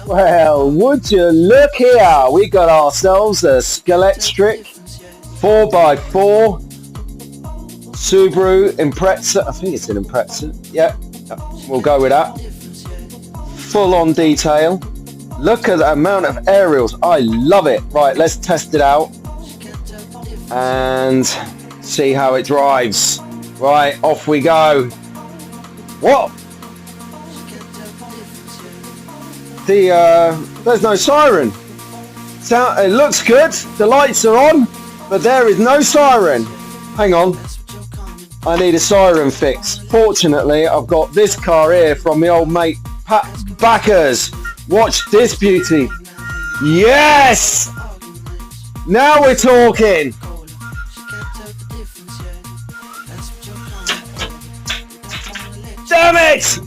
Well, would you look here? We got ourselves a Scalextric 4x4 Subaru Impreza. I think it's an Impreza. Yep, we'll go with that. Full on detail. Look at the amount of aerials. I love it. Right, let's test it out and see how it drives. Right, off we go. What? There's no siren. It looks good. The lights are on, but there is no siren. Hang on. I need a siren fix. Fortunately, I've got this car here from my old mate Pat Backers. Watch this beauty. Yes! Now we're talking. Damn it!